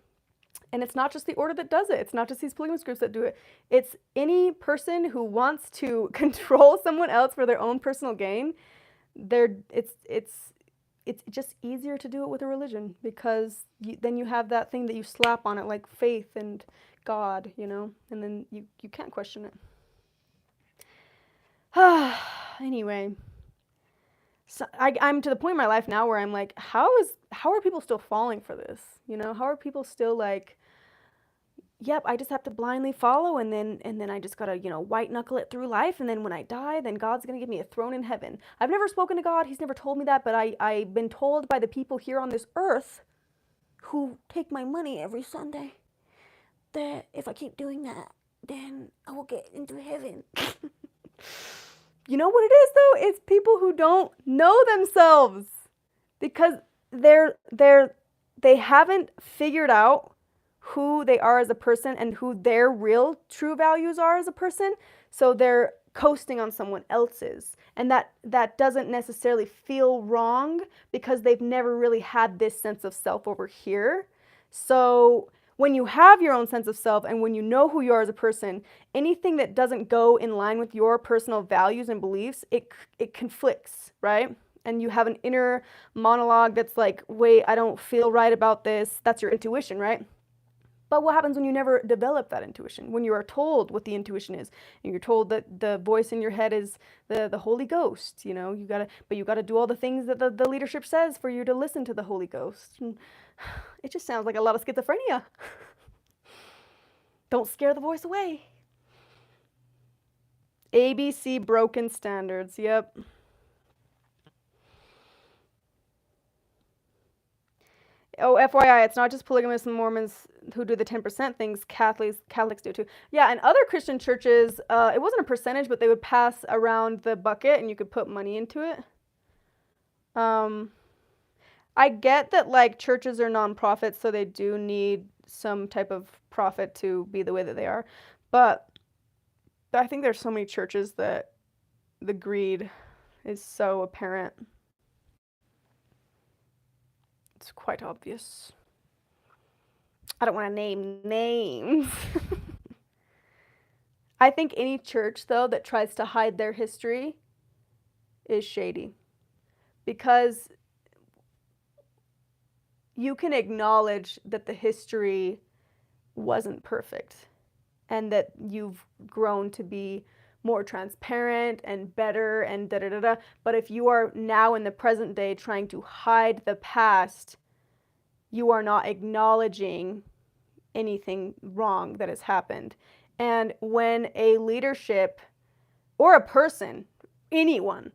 and it's not just the order that does it. It's not just these polygamous groups that do it. It's any person who wants to control someone else for their own personal gain. It's just easier to do it with a religion, because then you have that thing that you slap on it, like faith and God, and then you can't question it. Anyway. So I'm to the point in my life now where I'm like, how are people still falling for this? How are people still like, yep, I just have to blindly follow, and then I just gotta, white knuckle it through life, and then when I die, then God's gonna give me a throne in heaven. I've never spoken to God, he's never told me that, but I've been told by the people here on this earth who take my money every Sunday that if I keep doing that, then I will get into heaven. You know what it is though? It's people who don't know themselves, because they haven't figured out who they are as a person and who their real true values are as a person. So they're coasting on someone else's, and that doesn't necessarily feel wrong because they've never really had this sense of self over here. So when you have your own sense of self and when you know who you are as a person, anything that doesn't go in line with your personal values and beliefs, it conflicts, right? And you have an inner monologue that's like, wait, I don't feel right about this. That's your intuition, right? But what happens when you never develop that intuition? When you are told what the intuition is, and you're told that the voice in your head is the Holy Ghost, you gotta do all the things that the leadership says for you to listen to the Holy Ghost. And it just sounds like a lot of schizophrenia. Don't scare the voice away. ABC broken standards, yep. Oh, FYI, it's not just polygamous Mormons who do the 10% things. Catholics do too. Yeah, and other Christian churches, it wasn't a percentage, but they would pass around the bucket and you could put money into it. I get that like churches are nonprofits, so they do need some type of profit to be the way that they are. But I think there's so many churches that the greed is so apparent. It's quite obvious. I don't want to name names. I think any church, though, that tries to hide their history is shady. Because you can acknowledge that the history wasn't perfect and that you've grown to be more transparent and better and da da da da. But if you are now in the present day trying to hide the past, you are not acknowledging anything wrong that has happened. And when a leadership or a person, anyone,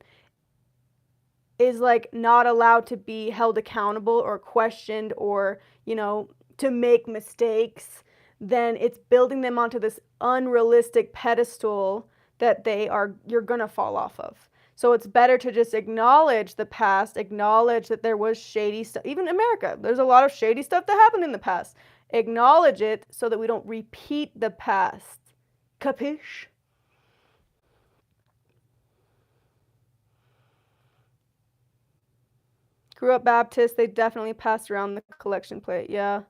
is like not allowed to be held accountable or questioned or, you know, to make mistakes, then it's building them onto this unrealistic pedestal that you're gonna fall off of. So it's better to just acknowledge the past, acknowledge that there was shady stuff. Even in America, there's a lot of shady stuff that happened in the past. Acknowledge it so that we don't repeat the past. Capiche? Grew up Baptist, they definitely passed around the collection plate, yeah.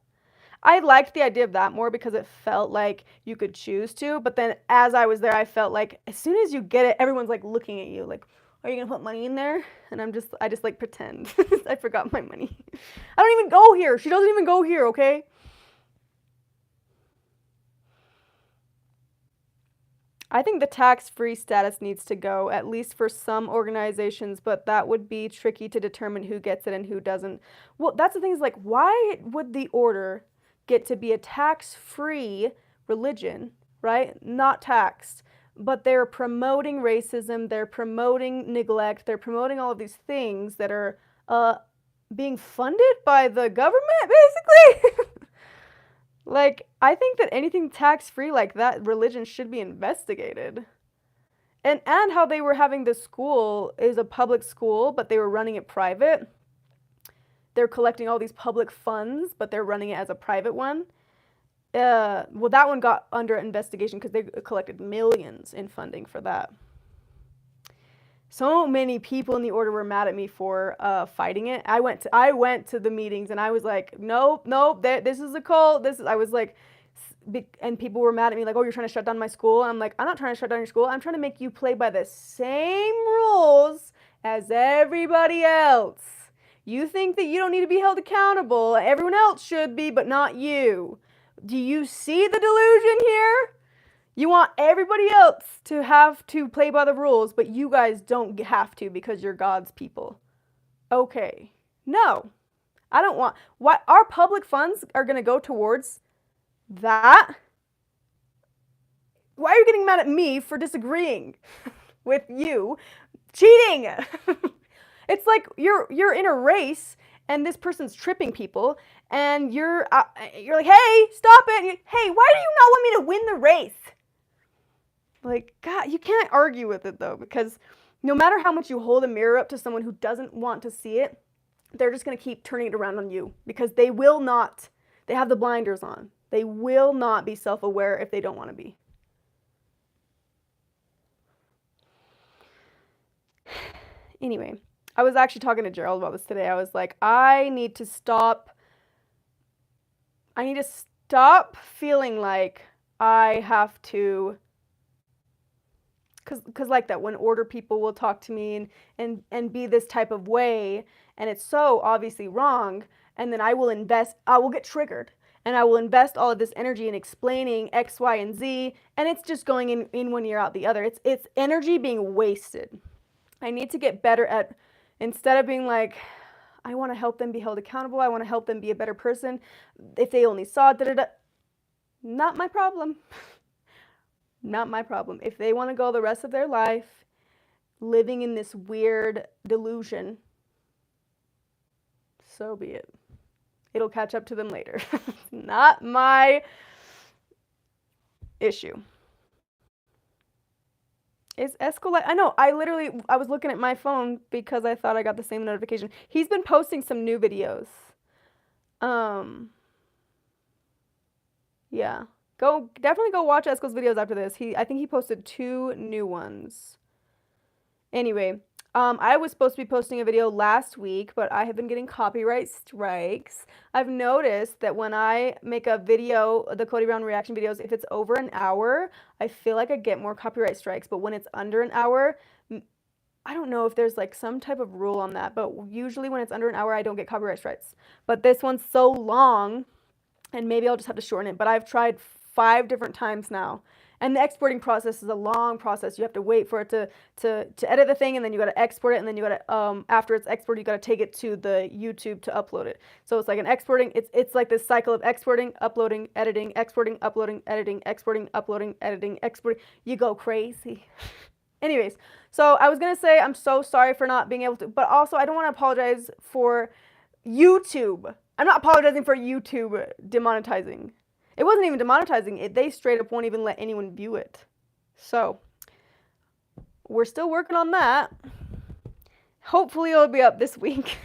I liked the idea of that more because it felt like you could choose to, but then as I was there, I felt like as soon as you get it, everyone's like looking at you like, are you gonna put money in there? And I just like pretend. I forgot my money. I don't even go here. She doesn't even go here, okay? I think the tax-free status needs to go, at least for some organizations, but that would be tricky to determine who gets it and who doesn't. Well, that's the thing is like, why would the order get to be a tax-free religion, right? Not taxed. But they're promoting racism, they're promoting neglect, they're promoting all of these things that are being funded by the government, basically. Like, I think that anything tax-free like that religion should be investigated. And how they were having this school is a public school, but they were running it private. They're collecting all these public funds, but they're running it as a private one. Well, that one got under investigation because they collected millions in funding for that. So many people in the order were mad at me for fighting it. I went to the meetings and I was like, nope, this is a cult. I was like, and people were mad at me like, oh, you're trying to shut down my school. I'm like, I'm not trying to shut down your school. I'm trying to make you play by the same rules as everybody else. You think that you don't need to be held accountable. Everyone else should be, but not you. Do you see the delusion here? You want everybody else to have to play by the rules, but you guys don't have to because you're God's people. Okay. No. I don't want... What our public funds are going to go towards that? Why are you getting mad at me for disagreeing with you? Cheating! It's like you're in a race and this person's tripping people and you're like, hey, stop it. Hey, why do you not want me to win the race? Like, God, you can't argue with it, though, because no matter how much you hold a mirror up to someone who doesn't want to see it, they're just going to keep turning it around on you because they have the blinders on. They will not be self-aware if they don't want to be. Anyway, I was actually talking to Gerald about this today. I was like, I need to stop feeling like I have to... Because like that, when order people will talk to me and be this type of way, and it's so obviously wrong, and then I will get triggered, and I will invest all of this energy in explaining X, Y, and Z, and it's just going in one ear out the other. It's energy being wasted. I need to get better at, instead of being like, I want to help them be held accountable, I want to help them be a better person, if they only saw da-da-da, not my problem. Not my problem. If they want to go the rest of their life living in this weird delusion, so be it. It'll catch up to them later. Not my issue. Is Escalade? I know. I was looking at my phone because I thought I got the same notification. He's been posting some new videos. Um, yeah. Definitely go watch Esco's videos after this. I think he posted 2 new ones. Anyway, I was supposed to be posting a video last week, but I have been getting copyright strikes. I've noticed that when I make a video, the Cody Brown reaction videos, if it's over an hour, I feel like I get more copyright strikes. But when it's under an hour, I don't know if there's like some type of rule on that, but usually when it's under an hour, I don't get copyright strikes. But this one's so long, and maybe I'll just have to shorten it. But I've tried 5 different times now. And the exporting process is a long process. You have to wait for it to edit the thing, and then you got to export it, and then you got to after it's exported, you got to take it to the YouTube to upload it. So it's like an exporting. It's like this cycle of exporting, uploading, editing, exporting, uploading, editing, exporting, uploading, editing, exporting. You go crazy. Anyways, so I was gonna say I'm so sorry for not being able to, but also I don't want to apologize for YouTube. I'm not apologizing for YouTube demonetizing. It wasn't even demonetizing it. They straight up won't even let anyone view it. So, we're still working on that. Hopefully it'll be up this week.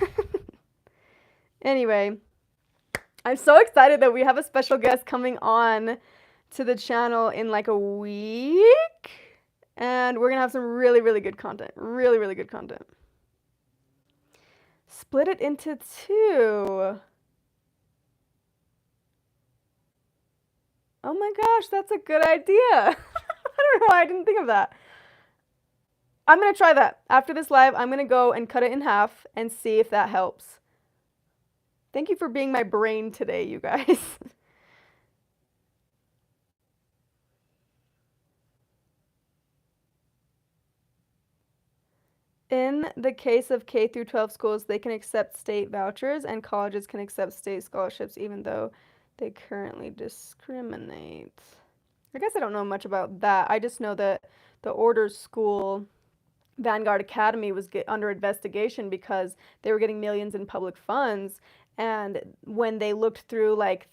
Anyway, I'm so excited that we have a special guest coming on to the channel in like a week. And we're going to have some really, really good content. Really, really good content. Split it into 2. Oh my gosh, that's a good idea. I don't know why I didn't think of that. I'm going to try that. After this live, I'm going to go and cut it in half and see if that helps. Thank you for being my brain today, you guys. In the case of K through 12 schools, they can accept state vouchers, and colleges can accept state scholarships even though they currently discriminate. I guess I don't know much about that. I just know that the ORD School Vanguard Academy was under investigation because they were getting millions in public funds, and when they looked through like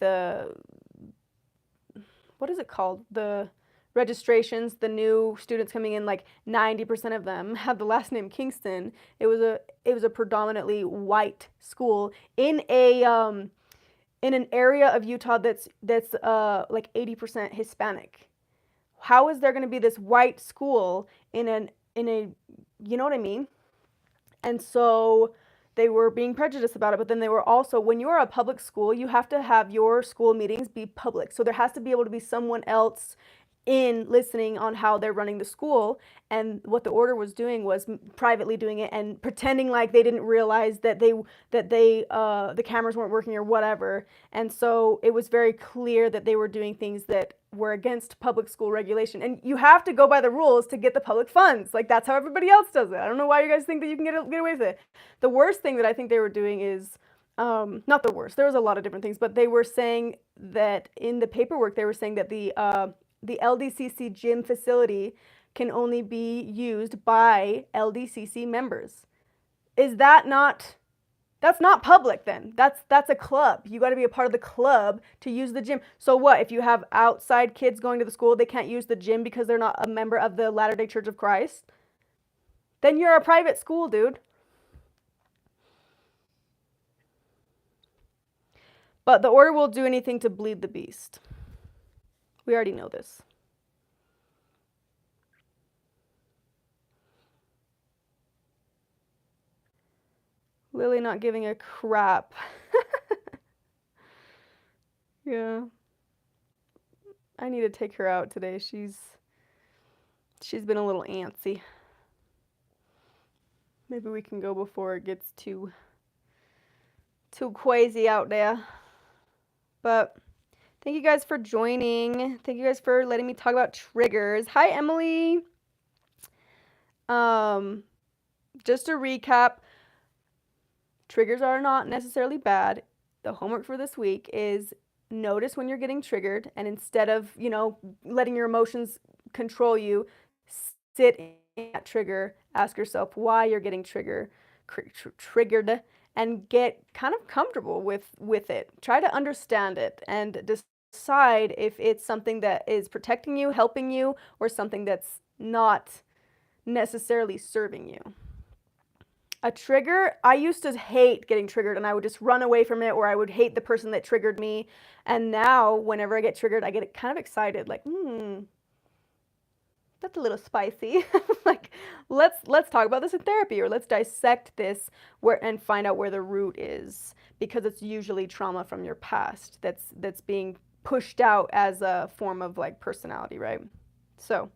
what is it called? The registrations, the new students coming in, like 90% of them had the last name Kingston. It was a predominantly white school in an area of Utah that's like 80% Hispanic. How is there going to be this white school in a you know what I mean? And so they were being prejudiced about it, but then they were also, when you're a public school, you have to have your school meetings be public. So there has to be able to be someone else in listening on how they're running the school. And what the ORD was doing was privately doing it and pretending like they didn't realize that the cameras weren't working or whatever. And so it was very clear that they were doing things that were against public school regulation. And you have to go by the rules to get the public funds. Like, that's how everybody else does it. I don't know why you guys think that you can get away with it. The worst thing that I think they were doing is, not the worst, there was a lot of different things, but they were saying that in the paperwork, they were saying that the LDCC gym facility can only be used by LDCC members. Is that not, that's not public then. That's a club. You got to be a part of the club to use the gym. So what, if you have outside kids going to the school, they can't use the gym because they're not a member of the Latter-day Church of Christ? Then you're a private school, dude. But the ORD will do anything to bleed the beast. We already know this. Lily not giving a crap. Yeah. I need to take her out today. She's been a little antsy. Maybe we can go before it gets too crazy out there. But thank you guys for joining. Thank you guys for letting me talk about triggers. Hi, Emily. Just to recap, triggers are not necessarily bad. The homework for this week is notice when you're getting triggered, and instead of, letting your emotions control you, sit in that trigger, ask yourself why you're getting triggered, and get kind of comfortable with it. Try to understand it and decide if it's something that is protecting you, helping you, or something that's not necessarily serving you. A trigger, I used to hate getting triggered and I would just run away from it, or I would hate the person that triggered me. And now whenever I get triggered, I get kind of excited, like, that's a little spicy. Like, let's talk about this in therapy, or let's dissect this and find out where the root is, because it's usually trauma from your past that's being pushed out as a form of like personality, right? So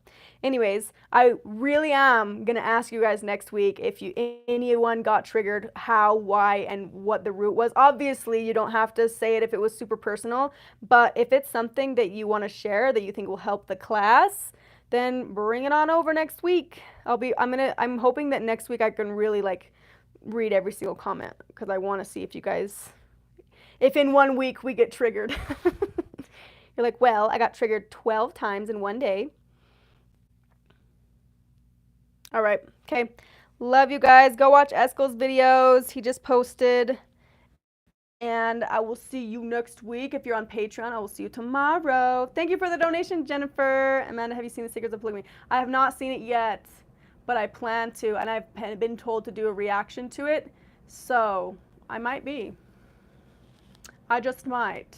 anyways, I really am going to ask you guys next week if anyone got triggered, how, why, and what the root was. Obviously, you don't have to say it if it was super personal, but if it's something that you want to share that you think will help the class, then bring it on over next week. I'm hoping that next week I can really like read every single comment, because I want to see if in 1 week we get triggered. You're like, well, I got triggered 12 times in 1 day. All right. Okay. Love you guys. Go watch Eskel's videos. He just posted. And I will see you next week. If you're on Patreon, I will see you tomorrow. Thank you for the donation, Jennifer. Amanda, have you seen The Secrets of Polygamy? I have not seen it yet, but I plan to. And I've been told to do a reaction to it. So I might be. I just might.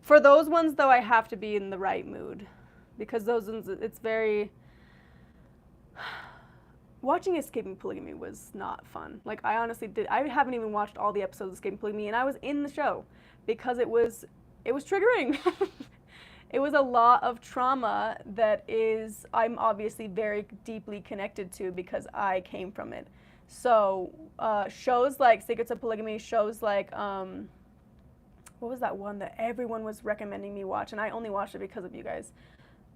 For those ones, though, I have to be in the right mood. Because those ones, it's very... Watching Escaping Polygamy was not fun. Like, I honestly I haven't even watched all the episodes of Escaping Polygamy, and I was in the show because it was triggering. It was a lot of trauma that I'm obviously very deeply connected to because I came from it. So shows like Secrets of Polygamy, shows like, what was that one that everyone was recommending me watch, and I only watched it because of you guys?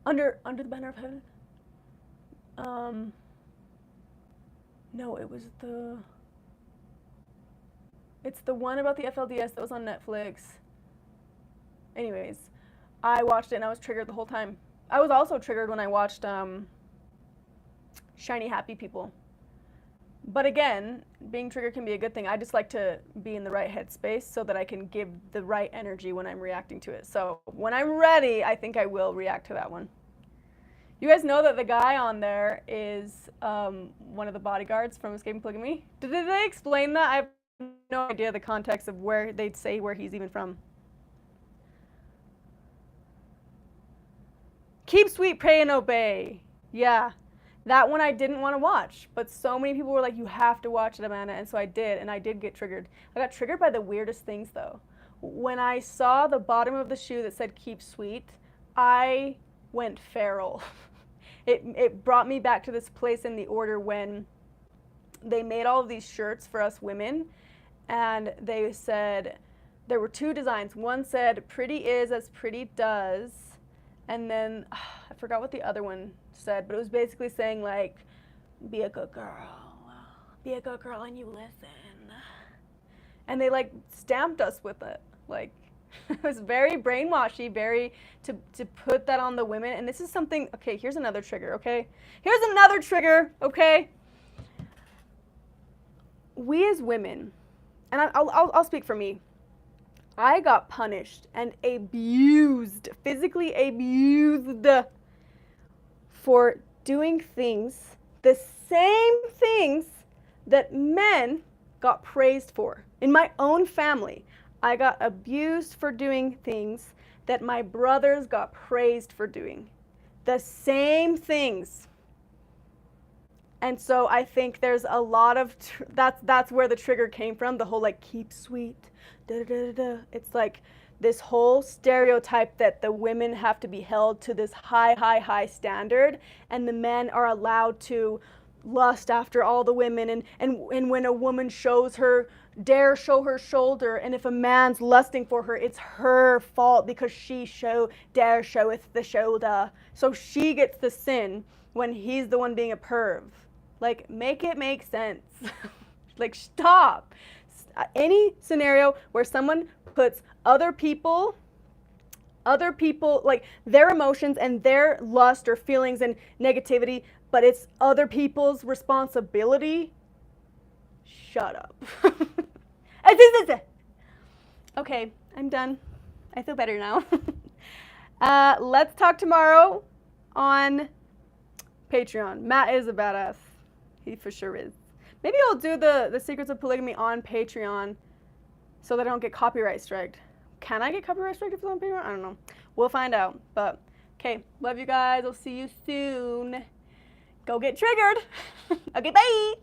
Under the Banner of Heaven? No, it's the one about the FLDS that was on Netflix. Anyways, I watched it and I was triggered the whole time. I was also triggered when I watched Shiny Happy People. But again, being triggered can be a good thing. I just like to be in the right headspace so that I can give the right energy when I'm reacting to it. So when I'm ready, I think I will react to that one. You guys know that the guy on there is one of the bodyguards from Escaping Polygamy? Did they explain that? I have no idea the context of where they'd say where he's even from. Keep sweet, pray, and obey. Yeah, that one I didn't want to watch, but so many people were like, you have to watch it, Amanda, and so I did, and I did get triggered. I got triggered by the weirdest things, though. When I saw the bottom of the shoe that said keep sweet, I went feral. It brought me back to this place in the order when they made all of these shirts for us women, and they said, there were 2 designs. One said, pretty is as pretty does, and then, I forgot what the other one said, but it was basically saying like, be a good girl and you listen. And they like stamped us with it, like, it was very brainwashy, very to put that on the women. And this is something, okay, here's another trigger, okay? Here's another trigger, okay? We as women, and I'll speak for me, I got punished and abused, physically abused for doing things, the same things that men got praised for. In my own family, I got abused for doing things that my brothers got praised for doing. The same things. And so I think there's a lot of, that's where the trigger came from, the whole like, keep sweet, da da da da. It's like this whole stereotype that the women have to be held to this high standard, and the men are allowed to lust after all the women, and when a woman dare show her shoulder, and if a man's lusting for her, it's her fault because she dare showeth the shoulder. So she gets the sin when he's the one being a perv. Like, make it make sense. Like, stop. Any scenario where someone puts other people, like their emotions and their lust or feelings and negativity, but it's other people's responsibility, shut up. Okay, I'm done. I feel better now. Let's talk tomorrow on Patreon. Matt is a badass. He for sure is. Maybe I'll do the secrets of polygamy on Patreon so that I don't get copyright striked. Can I get copyright striked if it's on Patreon? I don't know. We'll find out. But, okay, love you guys. I'll see you soon. Go get triggered. Okay, bye.